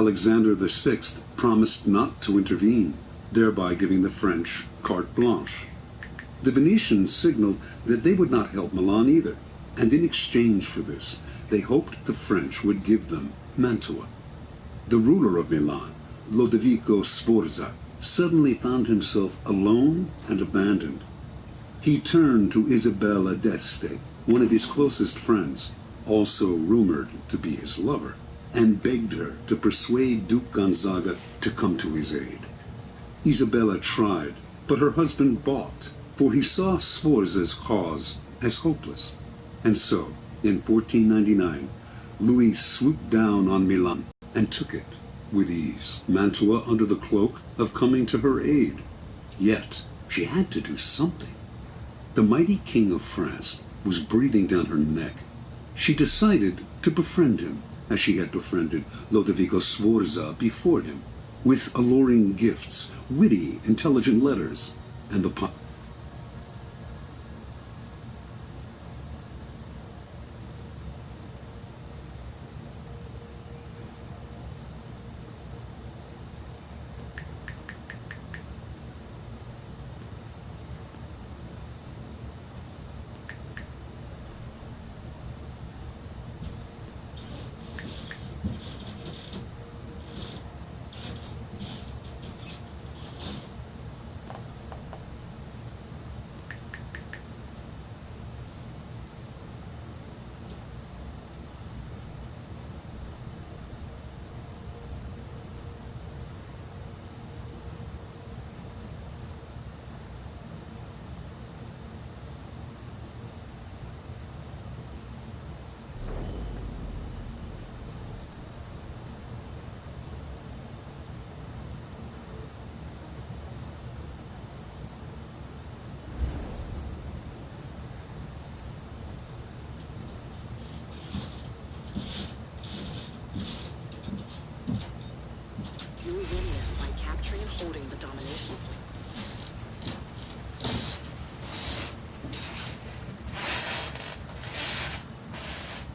Alexander VI promised not to intervene, thereby giving the French carte blanche. The Venetians signaled that they would not help Milan either, and in exchange for this, they hoped the French would give them Mantua. The ruler of Milan, Lodovico Sforza, suddenly found himself alone and abandoned. He turned to Isabella d'Este, one of his closest friends, also rumored to be his lover, and begged her to persuade Duke Gonzaga to come to his aid. Isabella tried, but her husband balked, for he saw Sforza's cause as hopeless. And so, in 1499, Louis swooped down on Milan and took it with ease, Mantua under the cloak of coming to her aid. Yet, she had to do something. The mighty king of France was breathing down her neck. She decided to befriend him, as she had befriended Lodovico Sforza before him, with alluring gifts, witty, intelligent letters, and the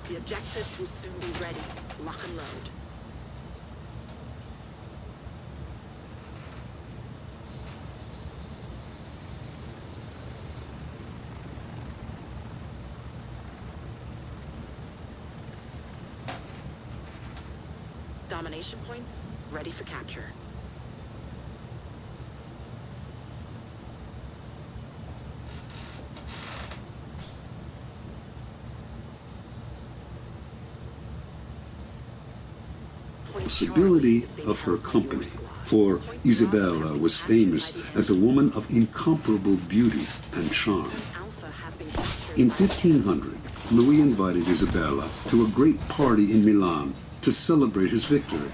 The objectives will soon be ready. Lock and load. Domination points ready for capture. Possibility of her company, for Isabella was famous as a woman of incomparable beauty and charm. In 1500, Louis invited Isabella to a great party in Milan to celebrate his victory.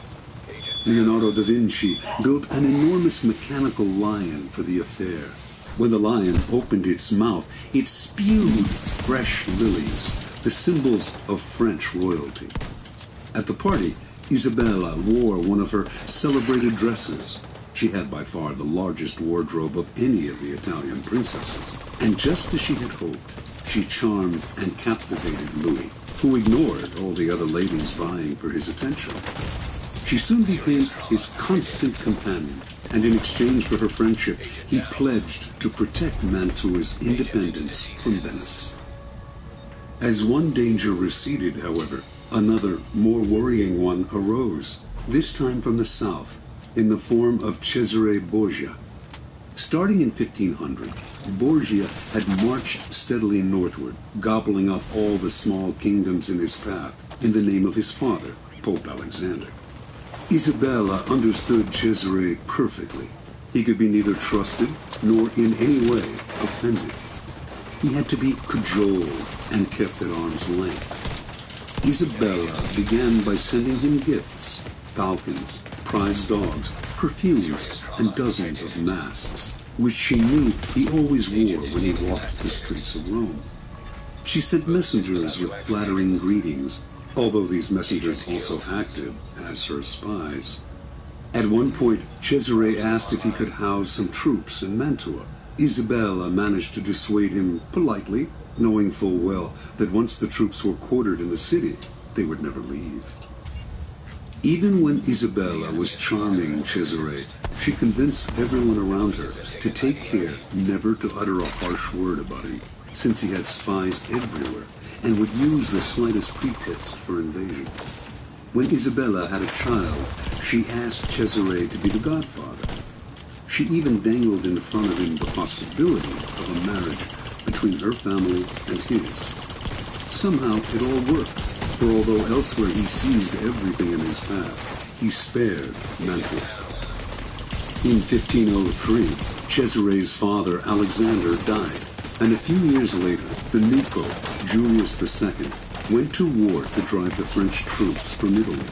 Leonardo da Vinci built an enormous mechanical lion for the affair. When the lion opened its mouth, it spewed fresh lilies, the symbols of French royalty. At the party, Isabella wore one of her celebrated dresses. She had by far the largest wardrobe of any of the Italian princesses. And just as she had hoped, she charmed and captivated Louis, who ignored all the other ladies vying for his attention. She soon became his constant companion, and in exchange for her friendship, he pledged to protect Mantua's independence from Venice. As one danger receded, however, another, more worrying one arose, this time from the south, in the form of Cesare Borgia. Starting in 1500, Borgia had marched steadily northward, gobbling up all the small kingdoms in his path in the name of his father, Pope Alexander. Isabella understood Cesare perfectly. He could be neither trusted nor in any way offended. He had to be cajoled and kept at arm's length. Isabella began by sending him gifts, falcons, prize dogs, perfumes, and dozens of masks, which she knew he always wore when he walked the streets of Rome. She sent messengers with flattering greetings, although these messengers also acted as her spies. At one point, Cesare asked if he could house some troops in Mantua. Isabella managed to dissuade him politely, knowing full well that once the troops were quartered in the city, they would never leave. Even when Isabella was charming Cesare, she convinced everyone around her to take care never to utter a harsh word about him, since he had spies everywhere and would use the slightest pretext for invasion. When Isabella had a child, she asked Cesare to be the godfather. She even dangled in front of him the possibility of a marriage between her family and his. Somehow it all worked, for although elsewhere he seized everything in his path, he spared Mantua. In 1503, Cesare's father Alexander died, and a few years later, the new pope, Julius II, went to war to drive the French troops from Italy.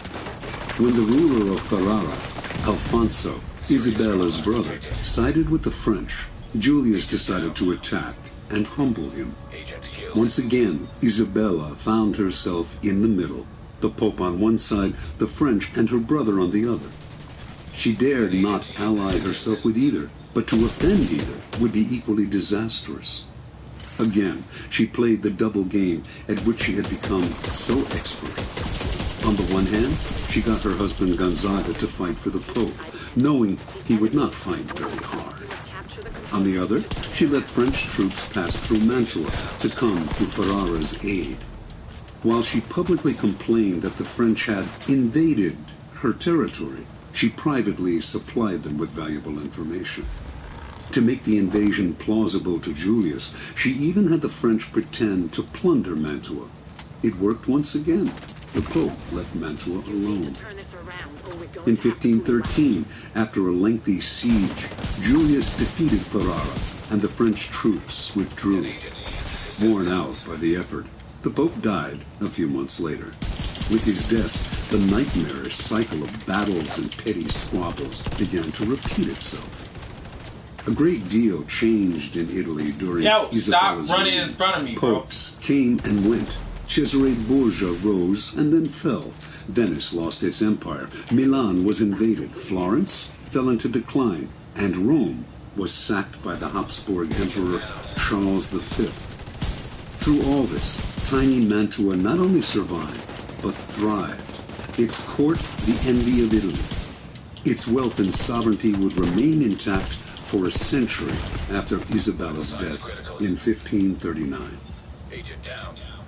When the ruler of Ferrara, Alfonso, Isabella's brother, sided with the French, Julius decided to attack and humble him. Once again, Isabella found herself in the middle, the Pope on one side, the French and her brother on the other. She dared not ally herself with either, but to offend either would be equally disastrous. Again, she played the double game at which she had become so expert. On the one hand, she got her husband Gonzaga to fight for the Pope, knowing he would not fight very hard. On the other, she let French troops pass through Mantua to come to Ferrara's aid. While she publicly complained that the French had invaded her territory, she privately supplied them with valuable information. To make the invasion plausible to Julius, she even had the French pretend to plunder Mantua. It worked once again. The Pope left Mantua alone. In 1513, after a lengthy siege, Julius defeated Ferrara, and the French troops withdrew. Worn out by the effort, the Pope died a few months later. With his death, the nightmarish cycle of battles and petty squabbles began to repeat itself. A great deal changed in Italy during Isabella's running in front of me, bro. Popes came and went. Cesare Borgia rose and then fell. Venice lost its empire. Milan was invaded. Florence fell into decline. And Rome was sacked by the Habsburg Emperor Charles V. Through all this, tiny Mantua not only survived, but thrived. Its court, the envy of Italy. Its wealth and sovereignty would remain intact for a century after Isabella's death in 1539.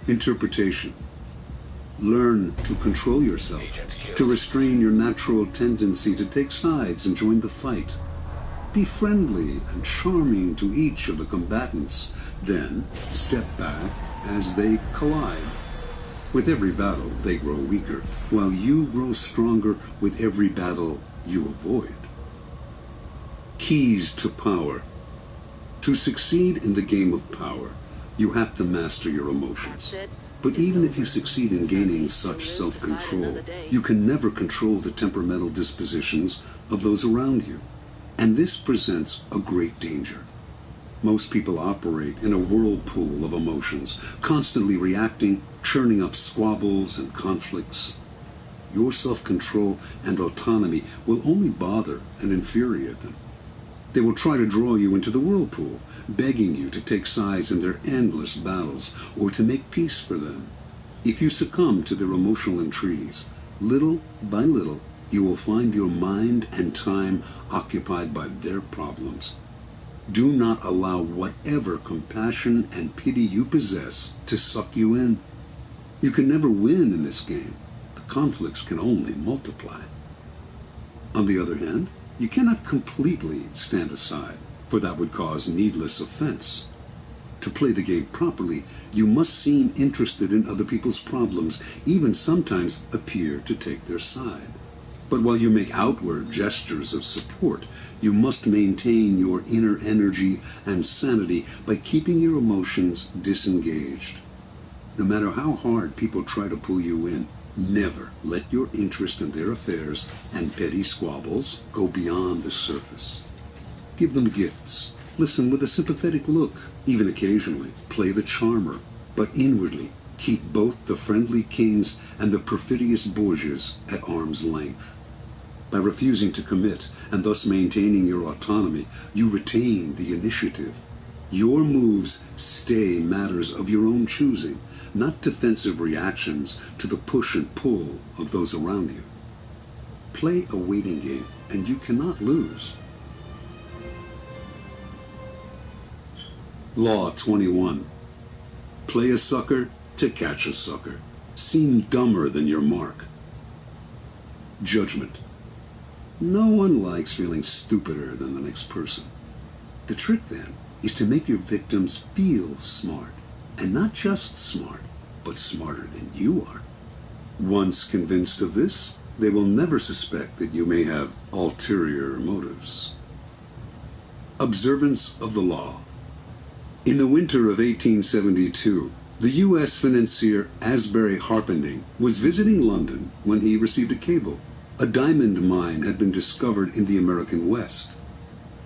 Interpretation. Learn to control yourself, to restrain your natural tendency to take sides and join the fight. Be friendly and charming to each of the combatants, then step back as they collide. With every battle, they grow weaker, while you grow stronger with every battle you avoid. Keys to power. To succeed in the game of power, you have to master your emotions. But even if you succeed in gaining such self-control, you can never control the temperamental dispositions of those around you. And this presents a great danger. Most people operate in a whirlpool of emotions, constantly reacting, churning up squabbles and conflicts. Your self-control and autonomy will only bother and infuriate them. They will try to draw you into the whirlpool, begging you to take sides in their endless battles or to make peace for them. If you succumb to their emotional entreaties, little by little, you will find your mind and time occupied by their problems. Do not allow whatever compassion and pity you possess to suck you in. You can never win in this game. The conflicts can only multiply. On the other hand, you cannot completely stand aside, for that would cause needless offense. To play the game properly, you must seem interested in other people's problems, even sometimes appear to take their side. But while you make outward gestures of support, you must maintain your inner energy and sanity by keeping your emotions disengaged. No matter how hard people try to pull you in, never let your interest in their affairs and petty squabbles go beyond the surface. Give them gifts. Listen with a sympathetic look. Even occasionally, play the charmer. But inwardly, keep both the friendly kings and the perfidious Borgias at arm's length. By refusing to commit and thus maintaining your autonomy, you retain the initiative. Your moves stay matters of your own choosing, not defensive reactions to the push and pull of those around you. Play a waiting game, and you cannot lose. Law 21. Play a sucker to catch a sucker. Seem dumber than your mark. Judgment. No one likes feeling stupider than the next person. The trick, then, is to make your victims feel smart. And not just smart, but smarter than you are. Once convinced of this, they will never suspect that you may have ulterior motives. Observance of the law. In the winter of 1872, the U.S. financier Asbury Harpending was visiting London when he received a cable. A diamond mine had been discovered in the American West.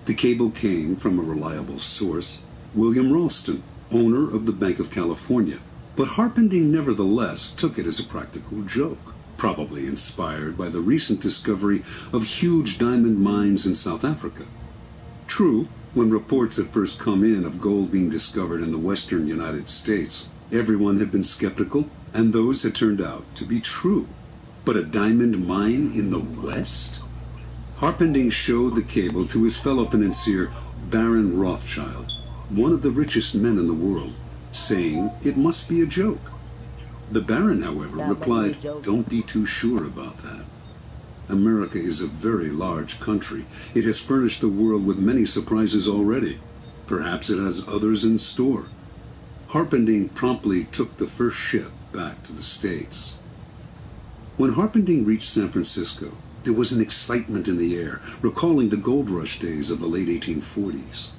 The cable came from a reliable source, William Ralston, owner of the Bank of California. But Harpending nevertheless took it as a practical joke, probably inspired by the recent discovery of huge diamond mines in South Africa. True, when reports had first come in of gold being discovered in the western United States, everyone had been skeptical, and those had turned out to be true. But a diamond mine in the West? Harpending showed the cable to his fellow financier, Baron Rothschild, one of the richest men in the world, saying it must be a joke. The Baron, however, replied, "Don't be too sure about that. America is a very large country. It has furnished the world with many surprises already. Perhaps it has others in store." Harpending promptly took the first ship back to the States. When Harpending reached San Francisco, there was an excitement in the air, recalling the gold rush days of the late 1840s.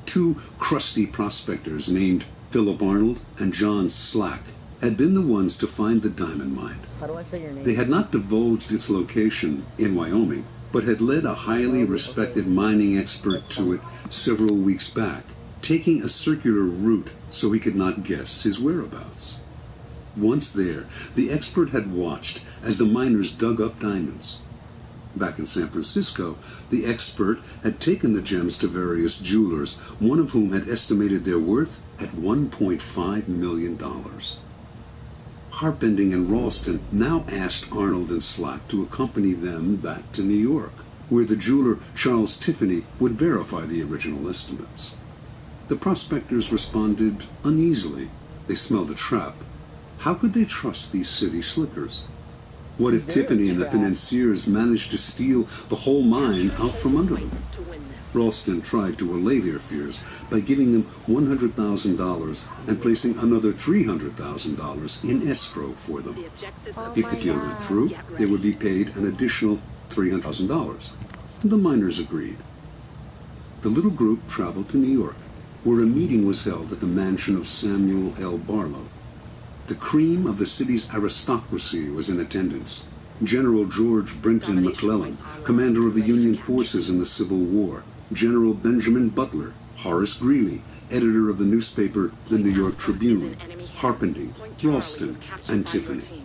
Two crusty prospectors named Philip Arnold and John Slack had been the ones to find the diamond mine. How do I say your name? They had not divulged its location in Wyoming, but had led a highly respected mining expert to it several weeks back, taking a circular route so he could not guess his whereabouts. Once there, the expert had watched as the miners dug up diamonds. Back in San Francisco, the expert had taken the gems to various jewelers, one of whom had estimated their worth at $1.5 million. Harpending and Ralston now asked Arnold and Slack to accompany them back to New York, where the jeweler Charles Tiffany would verify the original estimates. The prospectors responded uneasily. They smelled a trap. How could they trust these city slickers? What if Tiffany and the financiers managed to steal the whole mine out from under them? Ralston tried to allay their fears by giving them $100,000 and placing another $300,000 in escrow for them. If the deal went through, they would be paid an additional $300,000. The miners agreed. The little group traveled to New York, where a meeting was held at the mansion of Samuel L. Barlow. The cream of the city's aristocracy was in attendance. General George Brenton McClellan, commander of the Union forces in the Civil War, General Benjamin Butler, Horace Greeley, editor of the newspaper The New York Tribune, Harpending, Ralston, and Tiffany.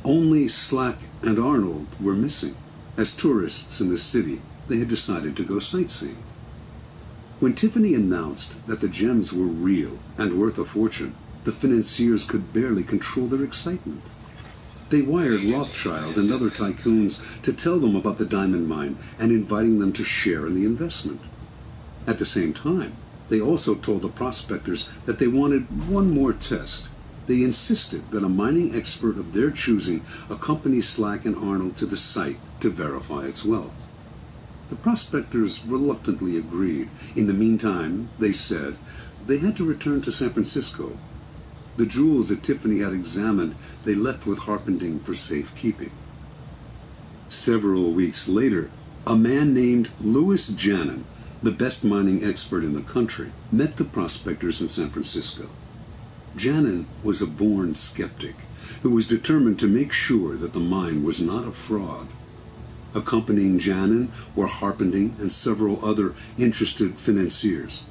Only Slack and Arnold were missing. As tourists in the city, they had decided to go sightseeing. When Tiffany announced that the gems were real and worth a fortune, the financiers could barely control their excitement. They wired Rothschild and other tycoons to tell them about the diamond mine and inviting them to share in the investment. At the same time, they also told the prospectors that they wanted one more test. They insisted that a mining expert of their choosing accompany Slack and Arnold to the site to verify its wealth. The prospectors reluctantly agreed. In the meantime, they said, they had to return to San Francisco. The jewels that Tiffany had examined, they left with Harpending for safekeeping. Several weeks later, a man named Louis Janin, the best mining expert in the country, met the prospectors in San Francisco. Janin was a born skeptic who was determined to make sure that the mine was not a fraud. Accompanying Janin were Harpending and several other interested financiers.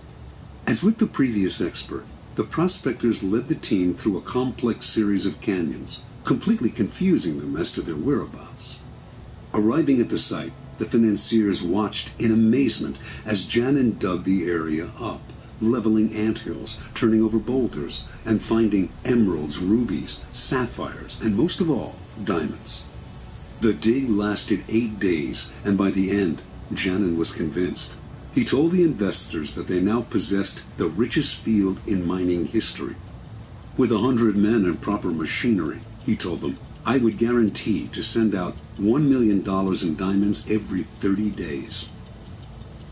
As with the previous expert, the prospectors led the team through a complex series of canyons, completely confusing them as to their whereabouts. Arriving at the site, the financiers watched in amazement as Janin dug the area up, leveling anthills, turning over boulders, and finding emeralds, rubies, sapphires, and most of all, diamonds. The dig lasted 8 days, and by the end, Janin was convinced. He told the investors that they now possessed the richest field in mining history. With 100 men and proper machinery, he told them, I would guarantee to send out $1 million in diamonds every 30 days.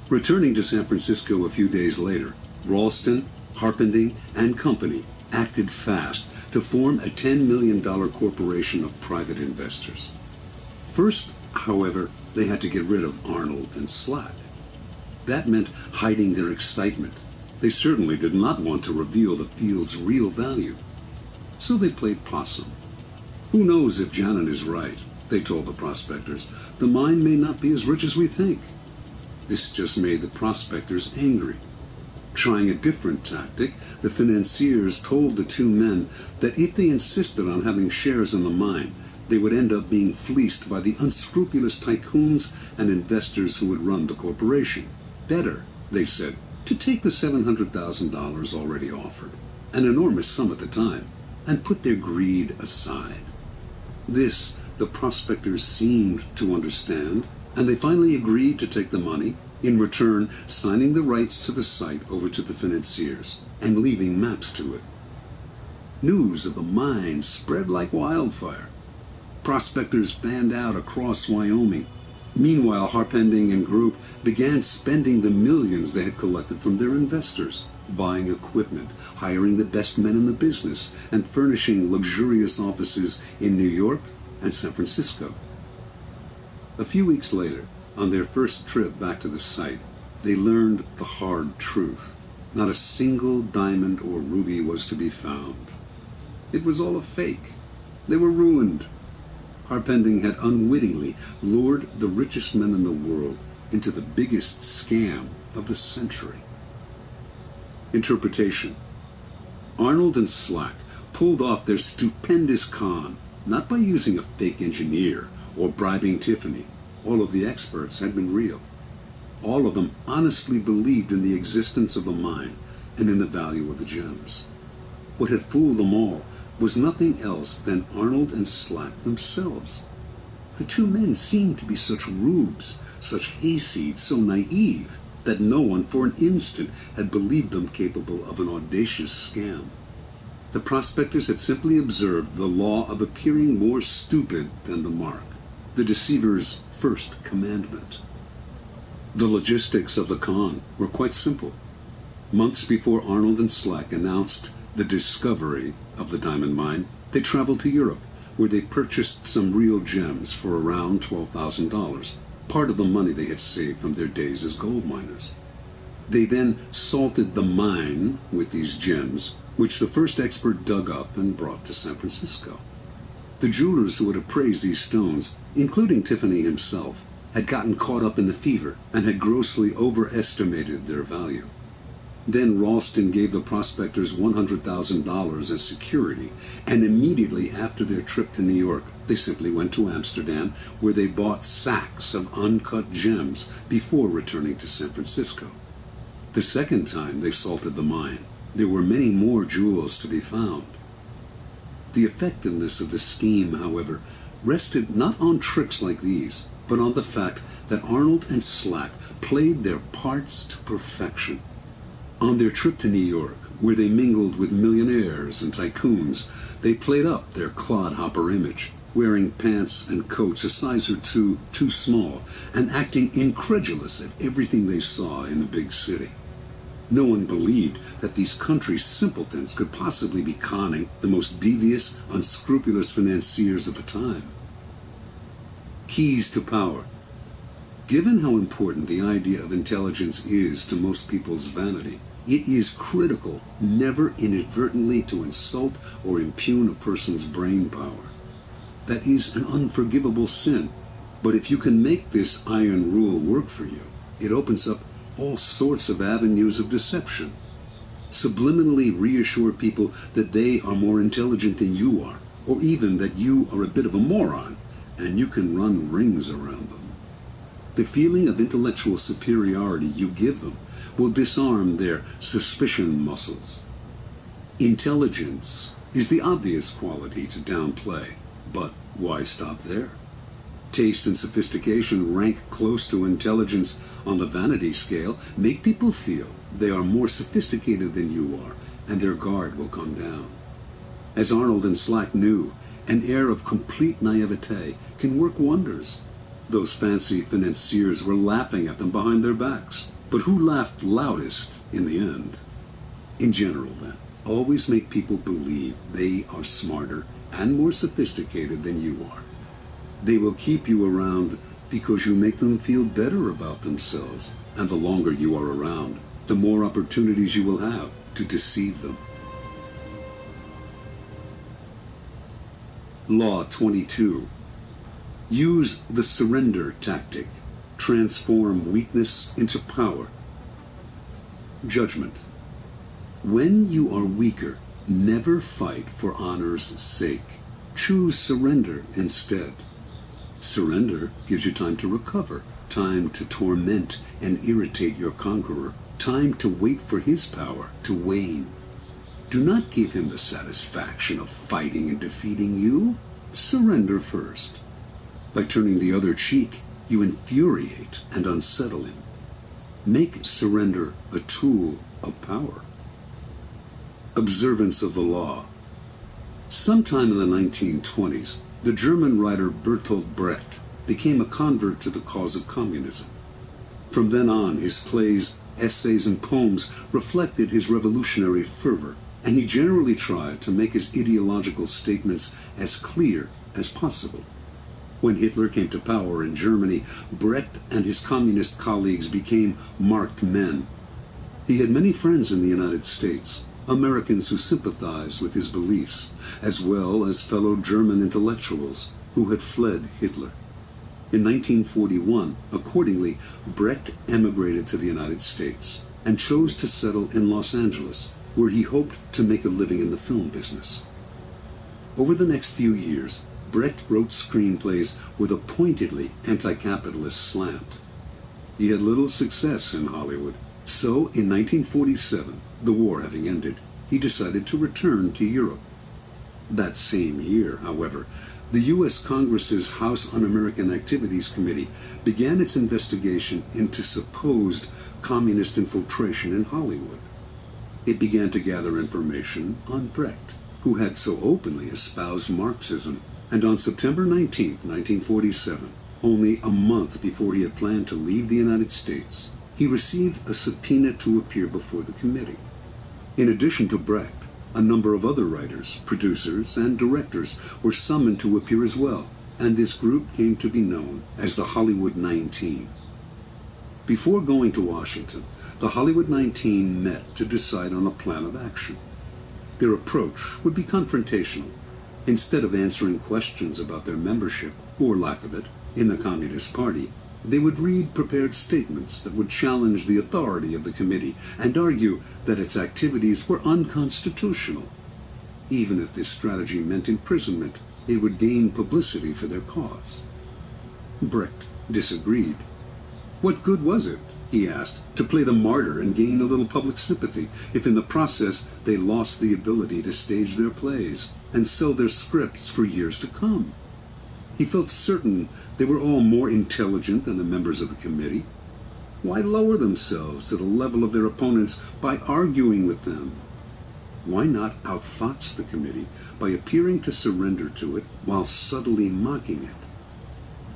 Returning to San Francisco a few days later, Ralston, Harpending, and Company acted fast to form a $10 million corporation of private investors. First, however, they had to get rid of Arnold and Slack. That meant hiding their excitement. They certainly did not want to reveal the field's real value. So they played possum. Who knows if Janin is right, they told the prospectors. The mine may not be as rich as we think. This just made the prospectors angry. Trying a different tactic, the financiers told the two men that if they insisted on having shares in the mine, they would end up being fleeced by the unscrupulous tycoons and investors who would run the corporation. Better, they said, to take the $700,000 already offered, an enormous sum at the time, and put their greed aside. This the prospectors seemed to understand, and they finally agreed to take the money, in return signing the rights to the site over to the financiers and leaving maps to it. News of the mine spread like wildfire. Prospectors fanned out across Wyoming. Meanwhile, Harpending and Group began spending the millions they had collected from their investors, buying equipment, hiring the best men in the business, and furnishing luxurious offices in New York and San Francisco. A few weeks later, on their first trip back to the site, they learned the hard truth. Not a single diamond or ruby was to be found. It was all a fake. They were ruined. Harpending had unwittingly lured the richest men in the world into the biggest scam of the century. Interpretation. Arnold and Slack pulled off their stupendous con, not by using a fake engineer or bribing Tiffany. All of the experts had been real. All of them honestly believed in the existence of the mine and in the value of the gems. What had fooled them all was nothing else than Arnold and Slack themselves. The two men seemed to be such rubes, such hayseeds, so naive, that no one for an instant had believed them capable of an audacious scam. The prospectors had simply observed the law of appearing more stupid than the mark, the deceiver's first commandment. The logistics of the con were quite simple. Months before Arnold and Slack announced the discovery of the diamond mine, they traveled to Europe, where they purchased some real gems for around $12,000, part of the money they had saved from their days as gold miners. They then salted the mine with these gems, which the first expert dug up and brought to San Francisco. The jewelers who had appraised these stones, including Tiffany himself, had gotten caught up in the fever and had grossly overestimated their value. Then Ralston gave the prospectors $100,000 as security, and immediately after their trip to New York, they simply went to Amsterdam, where they bought sacks of uncut gems before returning to San Francisco. The second time they salted the mine, there were many more jewels to be found. The effectiveness of the scheme, however, rested not on tricks like these, but on the fact that Arnold and Slack played their parts to perfection. On their trip to New York, where they mingled with millionaires and tycoons, they played up their clodhopper image, wearing pants and coats a size or two too small, and acting incredulous at everything they saw in the big city. No one believed that these country simpletons could possibly be conning the most devious, unscrupulous financiers of the time. Keys to power. Given how important the idea of intelligence is to most people's vanity, it is critical never inadvertently to insult or impugn a person's brain power. That is an unforgivable sin, but if you can make this iron rule work for you, it opens up all sorts of avenues of deception. Subliminally reassure people that they are more intelligent than you are, or even that you are a bit of a moron, and you can run rings around them. The feeling of intellectual superiority you give them will disarm their suspicion muscles. Intelligence is the obvious quality to downplay, but why stop there? Taste and sophistication rank close to intelligence on the vanity scale. Make people feel they are more sophisticated than you are, and their guard will come down. As Arnold and Slack knew, an air of complete naivete can work wonders. Those fancy financiers were laughing at them behind their backs. But who laughed loudest in the end? In general, then, always make people believe they are smarter and more sophisticated than you are. They will keep you around because you make them feel better about themselves, and the longer you are around, the more opportunities you will have to deceive them. Law 22. Use the surrender tactic. Transform weakness into power. Judgment. When you are weaker, never fight for honor's sake. Choose surrender instead. Surrender gives you time to recover, time to torment and irritate your conqueror, time to wait for his power to wane. Do not give him the satisfaction of fighting and defeating you. Surrender first. By turning the other cheek, you infuriate and unsettle him. Make surrender a tool of power. Observance of the law. Sometime in the 1920s, the German writer Bertolt Brecht became a convert to the cause of communism. From then on, his plays, essays, and poems reflected his revolutionary fervor, and he generally tried to make his ideological statements as clear as possible. When Hitler came to power in Germany, Brecht and his communist colleagues became marked men. He had many friends in the United States, Americans who sympathized with his beliefs, as well as fellow German intellectuals who had fled Hitler. In 1941, accordingly, Brecht emigrated to the United States and chose to settle in Los Angeles, where he hoped to make a living in the film business. Over the next few years, Brecht wrote screenplays with a pointedly anti-capitalist slant. He had little success in Hollywood, so in 1947, the war having ended, he decided to return to Europe. That same year, however, the U.S. Congress's House Un-American Activities Committee began its investigation into supposed communist infiltration in Hollywood. It began to gather information on Brecht, who had so openly espoused Marxism, and on September 19, 1947, only a month before he had planned to leave the United States, he received a subpoena to appear before the committee. In addition to Brecht, a number of other writers, producers, and directors were summoned to appear as well, and this group came to be known as the Hollywood 19. Before going to Washington, the Hollywood 19 met to decide on a plan of action. Their approach would be confrontational. Instead of answering questions about their membership, or lack of it, in the Communist Party, they would read prepared statements that would challenge the authority of the committee and argue that its activities were unconstitutional. Even if this strategy meant imprisonment, it would gain publicity for their cause. Brecht disagreed. What good was it, he asked, to play the martyr and gain a little public sympathy if in the process they lost the ability to stage their plays and sell their scripts for years to come? He felt certain they were all more intelligent than the members of the committee. Why lower themselves to the level of their opponents by arguing with them? Why not outfox the committee by appearing to surrender to it while subtly mocking it?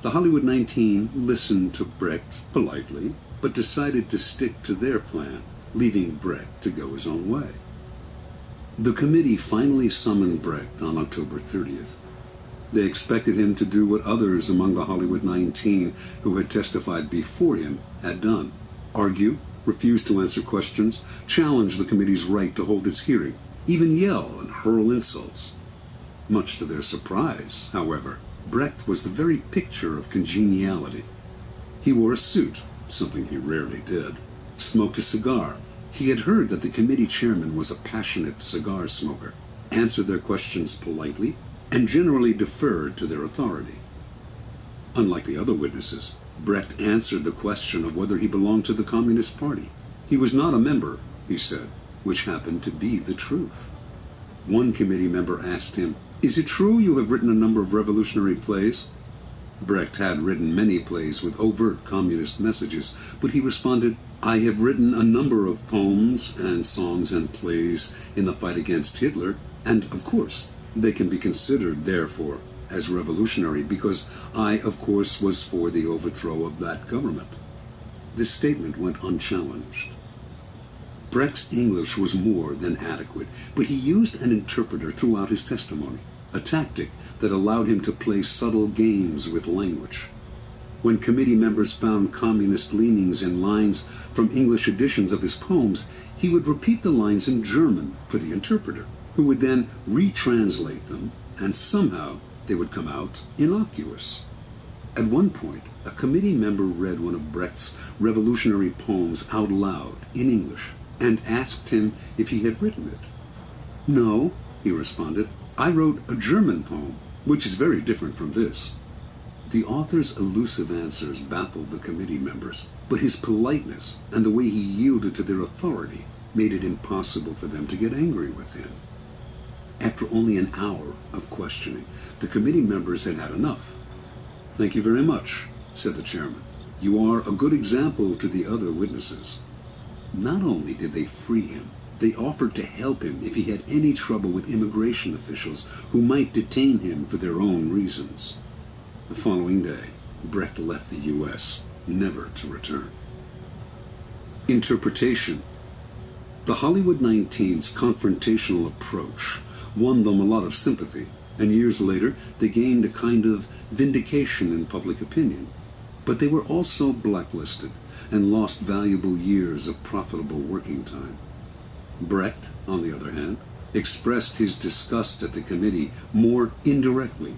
The Hollywood 19 listened to Brecht politely, but decided to stick to their plan, leaving Brecht to go his own way. The committee finally summoned Brecht on October 30th. They expected him to do what others among the Hollywood 19 who had testified before him had done: argue, refuse to answer questions, challenge the committee's right to hold its hearing, even yell and hurl insults. Much to their surprise, however, Brecht was the very picture of congeniality. He wore a suit, something he rarely did, smoked a cigar. He had heard that the committee chairman was a passionate cigar smoker, answered their questions politely, and generally deferred to their authority. Unlike the other witnesses, Brecht answered the question of whether he belonged to the Communist Party. He was not a member, he said, which happened to be the truth. One committee member asked him, "Is it true you have written a number of revolutionary plays?" Brecht had written many plays with overt communist messages, but he responded, "I have written a number of poems and songs and plays in the fight against Hitler, and of course they can be considered, therefore, as revolutionary because I, of course, was for the overthrow of that government." This statement went unchallenged. Brecht's English was more than adequate, but he used an interpreter throughout his testimony, a tactic that allowed him to play subtle games with language. When committee members found communist leanings in lines from English editions of his poems, he would repeat the lines in German for the interpreter, who would then retranslate them, and somehow they would come out innocuous. At one point, a committee member read one of Brecht's revolutionary poems out loud in English and asked him if he had written it. "No," he responded, "I wrote a German poem, which is very different from this." The author's elusive answers baffled the committee members, but his politeness and the way he yielded to their authority made it impossible for them to get angry with him. After only an hour of questioning, the committee members had had enough. "Thank you very much," said the chairman. "You are a good example to the other witnesses." Not only did they free him, they offered to help him if he had any trouble with immigration officials who might detain him for their own reasons. The following day, Brecht left the U.S., never to return. Interpretation. The Hollywood 19's confrontational approach won them a lot of sympathy, and years later they gained a kind of vindication in public opinion. But they were also blacklisted and lost valuable years of profitable working time. Brecht, on the other hand, expressed his disgust at the committee more indirectly.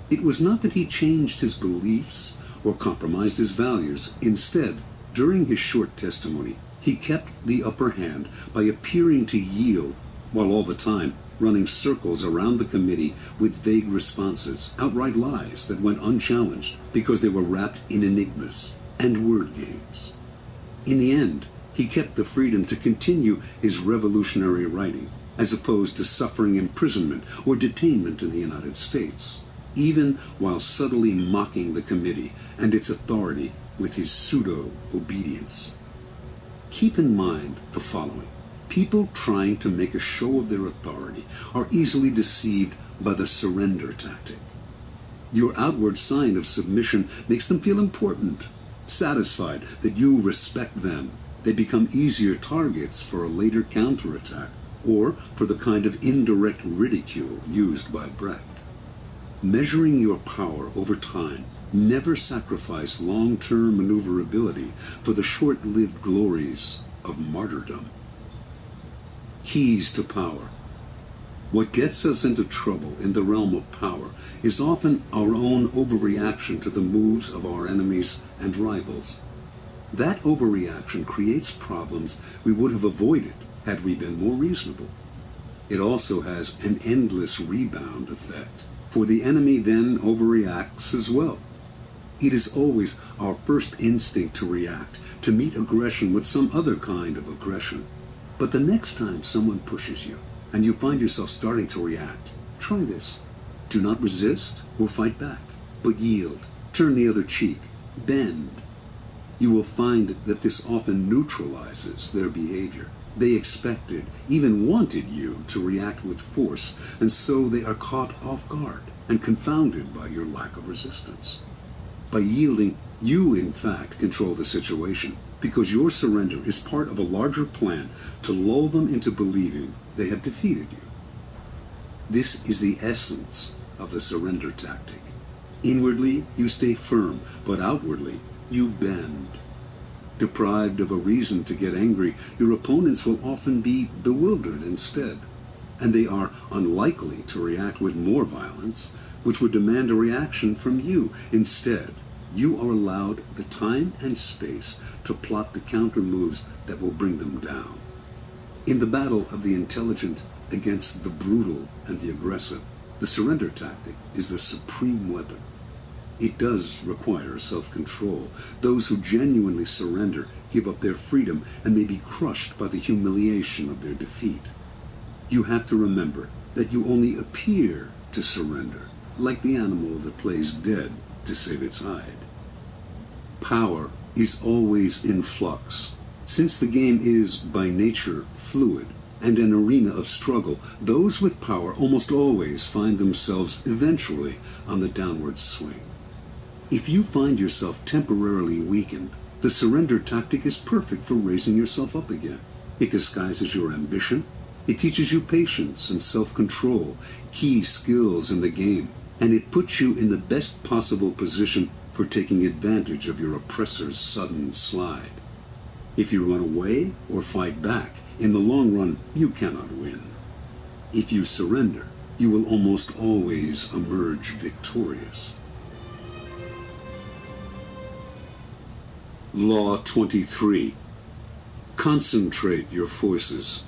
It was not that he changed his beliefs or compromised his values. Instead, during his short testimony, he kept the upper hand by appearing to yield, while all the time running circles around the committee with vague responses, outright lies that went unchallenged because they were wrapped in enigmas and word games. In the end, he kept the freedom to continue his revolutionary writing, as opposed to suffering imprisonment or detainment in the United States, even while subtly mocking the committee and its authority with his pseudo-obedience. Keep in mind the following. People trying to make a show of their authority are easily deceived by the surrender tactic. Your outward sign of submission makes them feel important, satisfied that you respect them. They become easier targets for a later counterattack, or for the kind of indirect ridicule used by Brecht. Measuring your power over time, never sacrifice long-term maneuverability for the short-lived glories of martyrdom. Keys to power. What gets us into trouble in the realm of power is often our own overreaction to the moves of our enemies and rivals. That overreaction creates problems we would have avoided had we been more reasonable. It also has an endless rebound effect, for the enemy then overreacts as well. It is always our first instinct to react, to meet aggression with some other kind of aggression. But the next time someone pushes you, and you find yourself starting to react, try this. Do not resist or fight back, but yield, turn the other cheek, bend. You will find that this often neutralizes their behavior. They expected, even wanted you to react with force, and so they are caught off guard and confounded by your lack of resistance. By yielding, you in fact control the situation, because your surrender is part of a larger plan to lull them into believing they have defeated you. This is the essence of the surrender tactic. Inwardly, you stay firm, but outwardly, you bend. Deprived of a reason to get angry, your opponents will often be bewildered instead, and they are unlikely to react with more violence, which would demand a reaction from you. Instead, you are allowed the time and space to plot the counter moves that will bring them down. In the battle of the intelligent against the brutal and the aggressive, the surrender tactic is the supreme weapon. It does require self-control. Those who genuinely surrender give up their freedom and may be crushed by the humiliation of their defeat. You have to remember that you only appear to surrender, like the animal that plays dead to save its hide. Power is always in flux. Since the game is, by nature, fluid and an arena of struggle, those with power almost always find themselves eventually on the downward swing. If you find yourself temporarily weakened, the surrender tactic is perfect for raising yourself up again. It disguises your ambition. It teaches you patience and self-control, key skills in the game, and it puts you in the best possible position for taking advantage of your oppressor's sudden slide. If you run away or fight back, in the long run, you cannot win. If you surrender, you will almost always emerge victorious. Law 23. Concentrate your forces.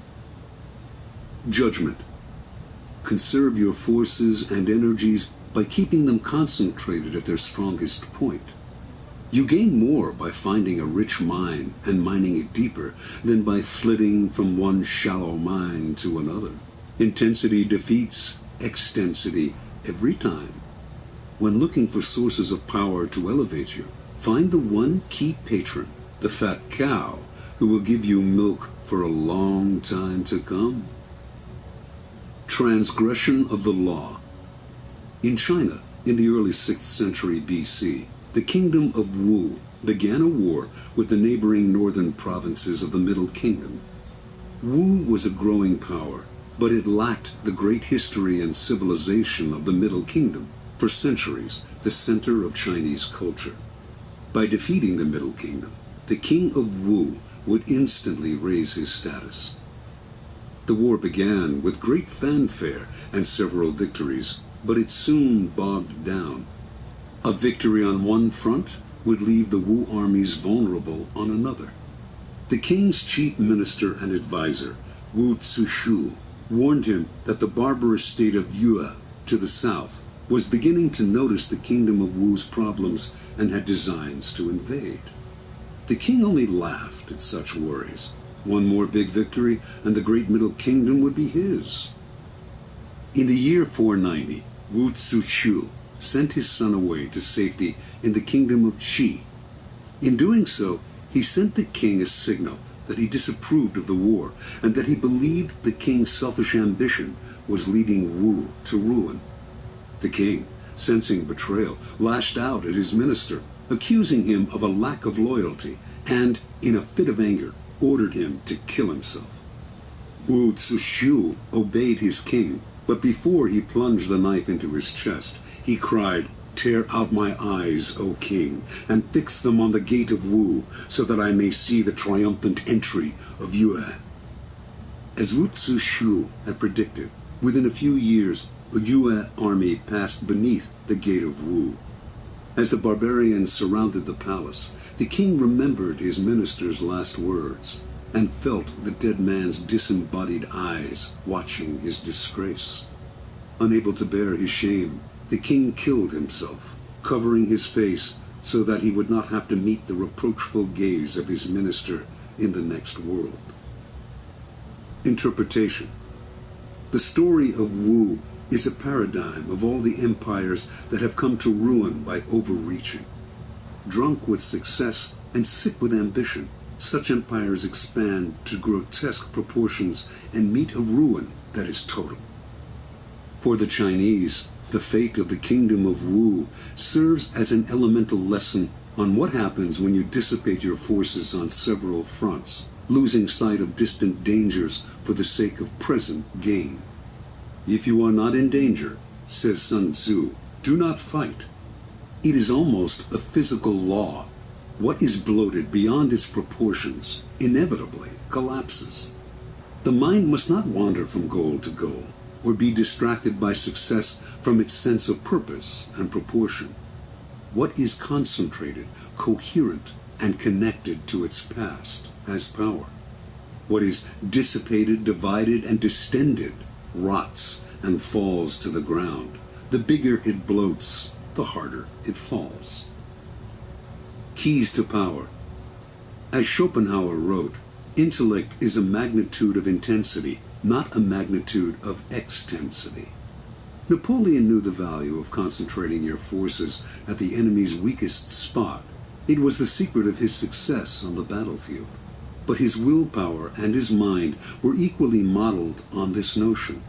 Judgment. Conserve your forces and energies by keeping them concentrated at their strongest point. You gain more by finding a rich mine and mining it deeper than by flitting from one shallow mine to another. Intensity defeats extensity every time. When looking for sources of power to elevate you, find the one key patron, the fat cow, who will give you milk for a long time to come. Transgression of the law. In China, in the early 6th century BC, the kingdom of Wu began a war with the neighboring northern provinces of the Middle Kingdom. Wu was a growing power, but it lacked the great history and civilization of the Middle Kingdom, for centuries the center of Chinese culture. By defeating the Middle Kingdom, the king of Wu would instantly raise his status. The war began with great fanfare and several victories, but it soon bogged down. A victory on one front would leave the Wu armies vulnerable on another. The king's chief minister and advisor, Wu Zishu, warned him that the barbarous state of Yue to the south was beginning to notice the kingdom of Wu's problems and had designs to invade. The king only laughed at such worries. One more big victory, and the great Middle Kingdom would be his. In the year 490, Wu Zishu sent his son away to safety in the kingdom of Qi. In doing so, he sent the king a signal that he disapproved of the war, and that he believed the king's selfish ambition was leading Wu to ruin. The king, sensing betrayal, lashed out at his minister, accusing him of a lack of loyalty, and, in a fit of anger, ordered him to kill himself. Wu Zishu obeyed his king, but before he plunged the knife into his chest, he cried, "Tear out my eyes, O king, and fix them on the gate of Wu, so that I may see the triumphant entry of Yue." As Wu Zishu had predicted, within a few years, the Yue army passed beneath the gate of Wu. As the barbarians surrounded the palace, the king remembered his minister's last words, and felt the dead man's disembodied eyes watching his disgrace. Unable to bear his shame, the king killed himself, covering his face so that he would not have to meet the reproachful gaze of his minister in the next world. Interpretation. The story of Wu is a paradigm of all the empires that have come to ruin by overreaching. Drunk with success and sick with ambition, such empires expand to grotesque proportions and meet a ruin that is total. For the Chinese, the fate of the kingdom of Wu serves as an elemental lesson on what happens when you dissipate your forces on several fronts, losing sight of distant dangers for the sake of present gain. If you are not in danger, says Sun Tzu, do not fight. It is almost a physical law. What is bloated beyond its proportions inevitably collapses. The mind must not wander from goal to goal, or be distracted by success from its sense of purpose and proportion. What is concentrated, coherent, and connected to its past has power. What is dissipated, divided, and distended rots and falls to the ground. The bigger it bloats, the harder it falls. Keys to power. As Schopenhauer wrote, intellect is a magnitude of intensity, not a magnitude of extensity. Napoleon knew the value of concentrating your forces at the enemy's weakest spot. It was the secret of his success on the battlefield. But his willpower and his mind were equally modeled on this notion.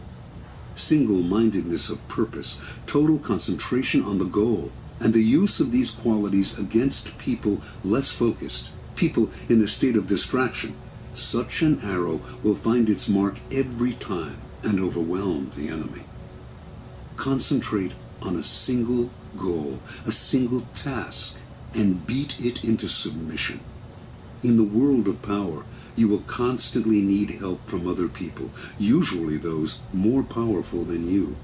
Single-mindedness of purpose, total concentration on the goal, and the use of these qualities against people less focused, people in a state of distraction. Such an arrow will find its mark every time and overwhelm the enemy. Concentrate on a single goal, a single task, and beat it into submission. In the world of power, you will constantly need help from other people, usually those more powerful than you.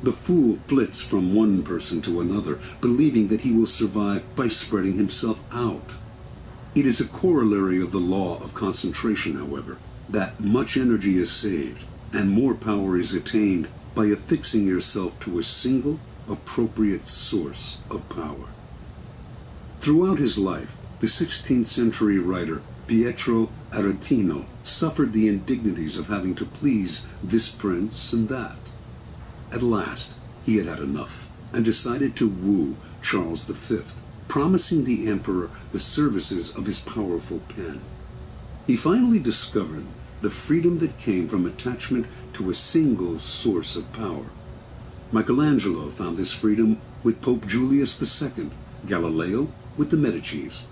The fool flits from one person to another, believing that he will survive by spreading himself out. It is a corollary of the law of concentration, however, that much energy is saved and more power is attained by affixing yourself to a single, appropriate source of power. Throughout his life, the 16th century writer Pietro Aretino suffered the indignities of having to please this prince and that. At last, he had had enough and decided to woo Charles V, promising the emperor the services of his powerful pen. He finally discovered the freedom that came from attachment to a single source of power. Michelangelo found this freedom with Pope Julius II, Galileo with the Medicis.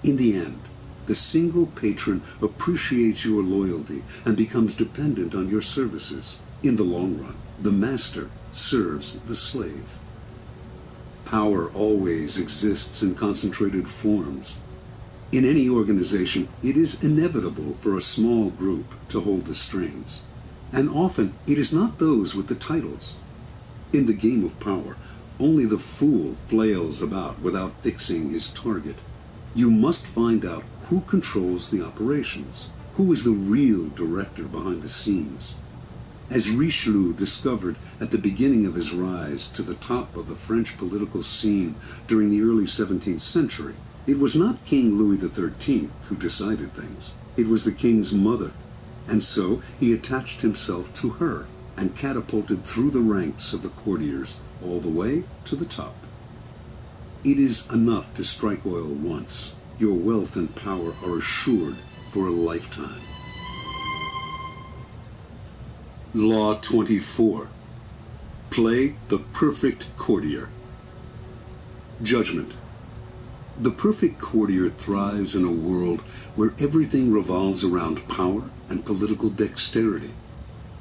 In the end, the single patron appreciates your loyalty and becomes dependent on your services. In the long run, the master serves the slave. Power always exists in concentrated forms. In any organization, it is inevitable for a small group to hold the strings, and often it is not those with the titles. In the game of power, only the fool flails about without fixing his target. You must find out who controls the operations, who is the real director behind the scenes. As Richelieu discovered at the beginning of his rise to the top of the French political scene during the early 17th century, it was not King Louis XIII who decided things. It was the king's mother, and so he attached himself to her and catapulted through the ranks of the courtiers all the way to the top. It is enough to strike oil once. Your wealth and power are assured for a lifetime. Law 24. Play the perfect courtier. Judgment. The perfect courtier thrives in a world where everything revolves around power and political dexterity.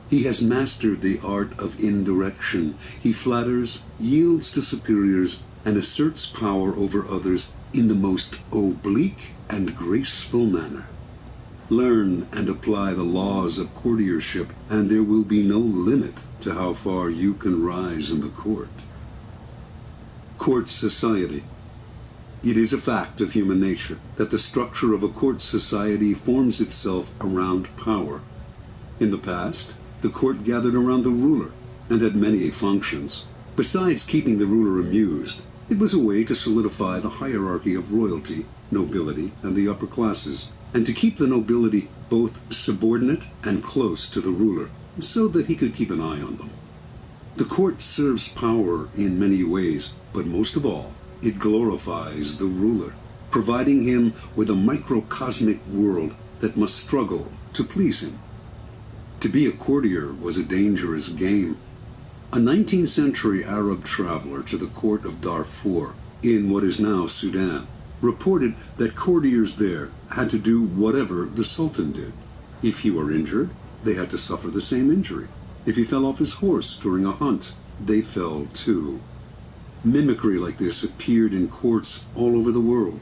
He has mastered the art of indirection. He flatters, yields to superiors, and asserts power over others in the most oblique and graceful manner. Learn and apply the laws of courtiership, and there will be no limit to how far you can rise in the court. Court society. It is a fact of human nature that the structure of a court society forms itself around power. In the past, the court gathered around the ruler and had many functions. Besides keeping the ruler amused, it was a way to solidify the hierarchy of royalty, nobility, and the upper classes, and to keep the nobility both subordinate and close to the ruler, so that he could keep an eye on them. The court serves power in many ways, but most of all, it glorifies the ruler, providing him with a microcosmic world that must struggle to please him. To be a courtier was a dangerous game. A 19th century Arab traveler to the court of Darfur, in what is now Sudan, reported that courtiers there had to do whatever the Sultan did. If he were injured, they had to suffer the same injury. If he fell off his horse during a hunt, they fell too. Mimicry like this appeared in courts all over the world.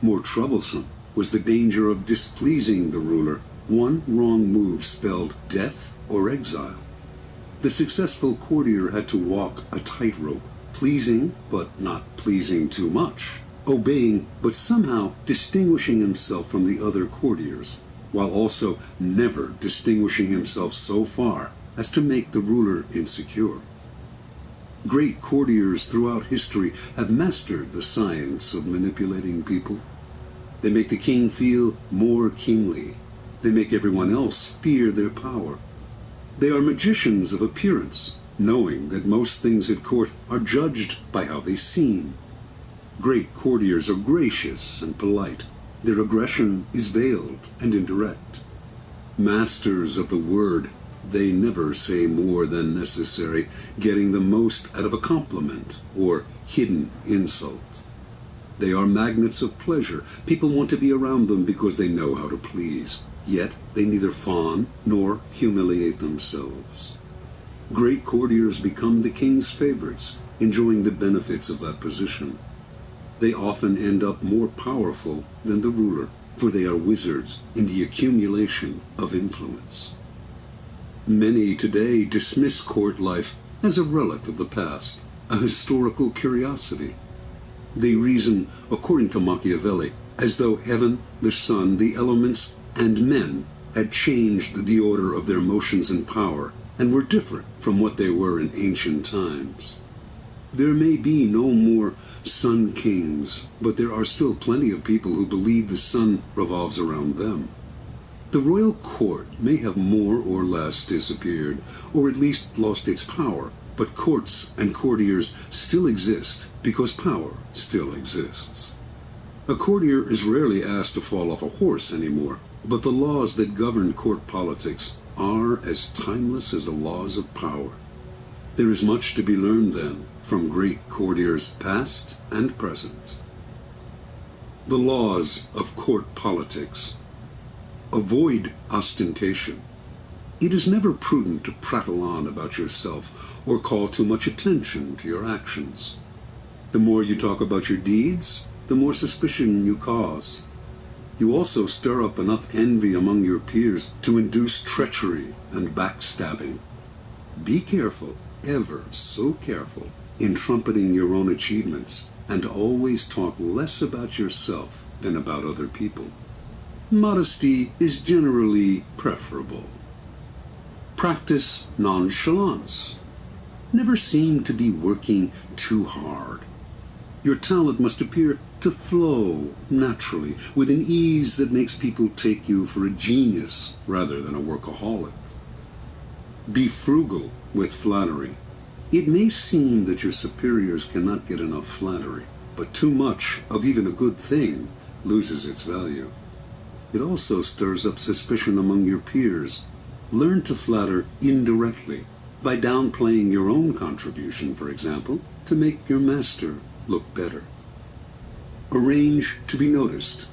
More troublesome was the danger of displeasing the ruler. One wrong move spelled death or exile. The successful courtier had to walk a tightrope, pleasing but not pleasing too much, obeying but somehow distinguishing himself from the other courtiers, while also never distinguishing himself so far as to make the ruler insecure. Great courtiers throughout history have mastered the science of manipulating people. They make the king feel more kingly. They make everyone else fear their power. They are magicians of appearance. knowing that most things at court are judged by how they seem. Great courtiers are gracious and polite. Their aggression is veiled and indirect. Masters of the word, they never say more than necessary, getting the most out of a compliment or hidden insult. They are magnets of pleasure. People want to be around them because they know how to please. Yet they neither fawn nor humiliate themselves. Great courtiers become the king's favorites, enjoying the benefits of that position. They often end up more powerful than the ruler, for they are wizards in the accumulation of influence. Many today dismiss court life as a relic of the past, a historical curiosity. They reason, according to Machiavelli, as though heaven, the sun, the elements, and men had changed the order of their motions and power, and were different from what they were in ancient times. There may be no more sun kings, but there are still plenty of people who believe the sun revolves around them. The royal court may have more or less disappeared, or at least lost its power, but courts and courtiers still exist because power still exists. A courtier is rarely asked to fall off a horse anymore, but the laws that govern court politics are as timeless as the laws of power. There is much to be learned, then, from great courtiers past and present. The laws of court politics. Avoid ostentation. It is never prudent to prattle on about yourself or call too much attention to your actions. The more you talk about your deeds, the more suspicion you cause. You also stir up enough envy among your peers to induce treachery and backstabbing. Be careful, ever so careful, in trumpeting your own achievements, and always talk less about yourself than about other people. Modesty is generally preferable. Practice nonchalance. Never seem to be working too hard. Your talent must appear to flow naturally, with an ease that makes people take you for a genius rather than a workaholic. Be frugal with flattery. It may seem that your superiors cannot get enough flattery, but too much of even a good thing loses its value. It also stirs up suspicion among your peers. Learn to flatter indirectly, by downplaying your own contribution, for example, to make your master look better. Arrange to be noticed.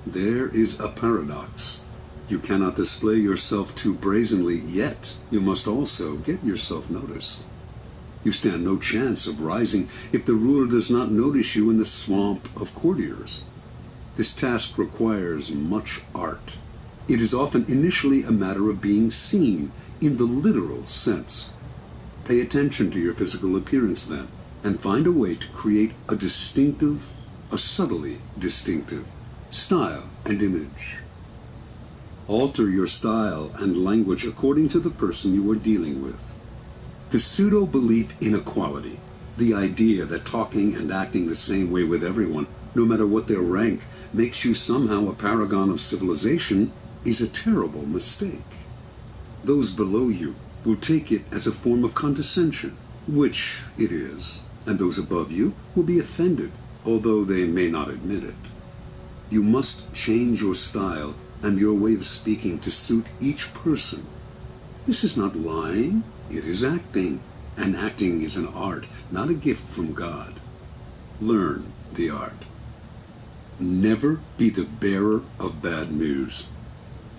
There is a paradox. You cannot display yourself too brazenly, yet you must also get yourself noticed. You stand no chance of rising if the ruler does not notice you in the swamp of courtiers. This task requires much art. It is often initially a matter of being seen in the literal sense. Pay attention to your physical appearance then, and find a way to create a subtly distinctive style and image. Alter your style and language according to the person you are dealing with. The pseudo-belief in equality, the idea that talking and acting the same way with everyone, no matter what their rank, makes you somehow a paragon of civilization, is a terrible mistake. Those below you will take it as a form of condescension, which it is, and those above you will be offended, although they may not admit it. You must change your style and your way of speaking to suit each person. This is not lying, it is acting, and acting is an art, not a gift from God. Learn the art. Never be the bearer of bad news.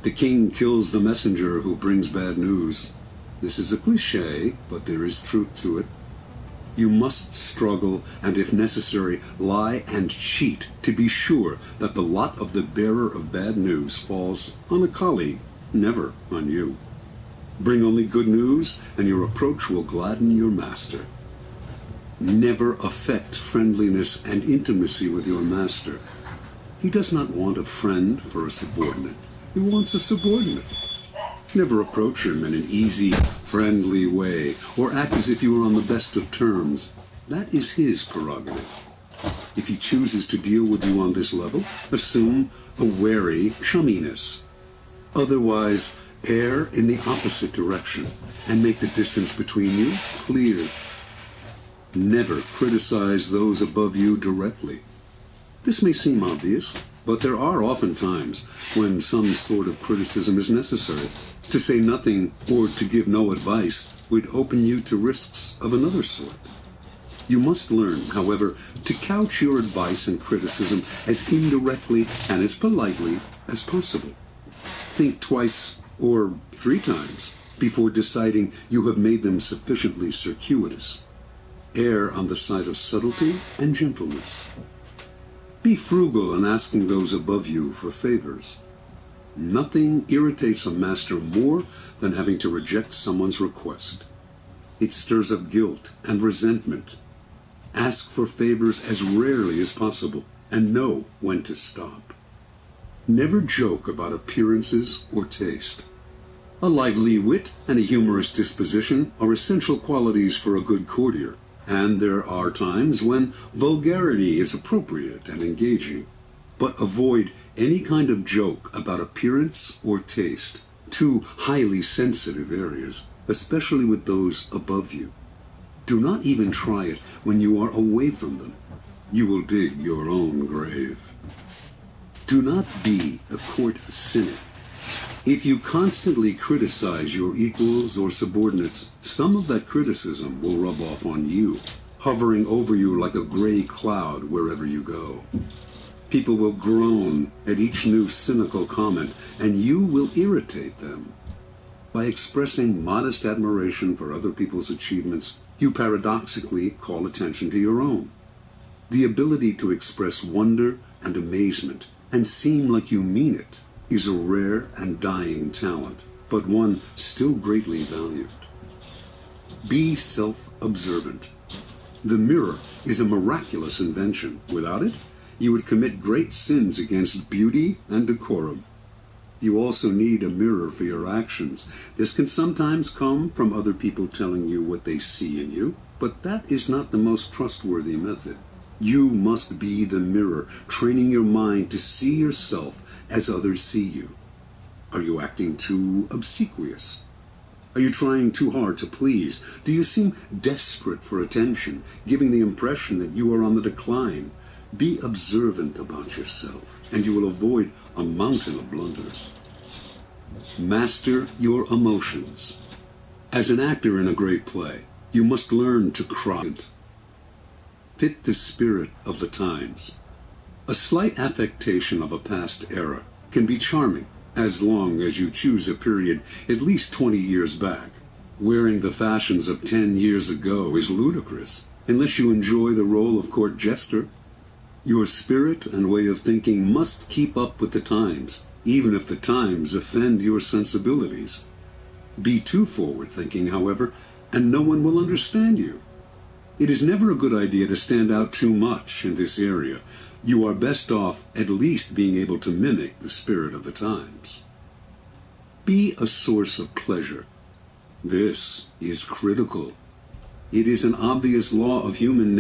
The king kills the messenger who brings bad news. This is a cliché, but there is truth to it. You must struggle, and if necessary, lie and cheat to be sure that the lot of the bearer of bad news falls on a colleague, never on you. Bring only good news, and your approach will gladden your master. Never affect friendliness and intimacy with your master. He does not want a friend for a subordinate. He wants a subordinate. Never approach him in an easy, friendly way, or act as if you were on the best of terms. That is his prerogative. If he chooses to deal with you on this level, assume a wary chumminess. Otherwise, Err in the opposite direction and make the distance between you clear. Never criticize those above you directly. This may seem obvious, but there are often times when some sort of criticism is necessary. To say nothing or to give no advice would open you to risks of another sort. You must learn, however, to couch your advice and criticism as indirectly and as politely as possible. Think twice or 3 times before deciding you have made them sufficiently circuitous. Err on the side of subtlety and gentleness. Be frugal in asking those above you for favors. Nothing irritates a master more than having to reject someone's request. It stirs up guilt and resentment. Ask for favors as rarely as possible and know when to stop. Never joke about appearances or taste. A lively wit and a humorous disposition are essential qualities for a good courtier, and there are times when vulgarity is appropriate and engaging. But avoid any kind of joke about appearance or taste, 2 highly sensitive areas, especially with those above you. Do not even try it when you are away from them. You will dig your own grave. Do not be a court cynic. If you constantly criticize your equals or subordinates, some of that criticism will rub off on you, hovering over you like a gray cloud wherever you go. People will groan at each new cynical comment, and you will irritate them. By expressing modest admiration for other people's achievements, you paradoxically call attention to your own. The ability to express wonder and amazement and seem like you mean it is a rare and dying talent, but one still greatly valued. Be self-observant. The mirror is a miraculous invention. Without it, you would commit great sins against beauty and decorum. You also need a mirror for your actions. This can sometimes come from other people telling you what they see in you, but that is not the most trustworthy method. You must be the mirror, training your mind to see yourself as others see you. Are you acting too obsequious? Are you trying too hard to please? Do you seem desperate for attention, giving the impression that you are on the decline? Be observant about yourself, and you will avoid a mountain of blunders. Master your emotions. As an actor in a great play, you must learn to cry. Fit the spirit of the times. A slight affectation of a past era can be charming, as long as you choose a period at least 20 years back. Wearing the fashions of 10 years ago is ludicrous, unless you enjoy the role of court jester. Your spirit and way of thinking must keep up with the times, even if the times offend your sensibilities. Be too forward-thinking, however, and no one will understand you. It is never a good idea to stand out too much in this area. You are best off at least being able to mimic the spirit of the times. Be a source of pleasure. This is critical. It is an obvious law of human nature.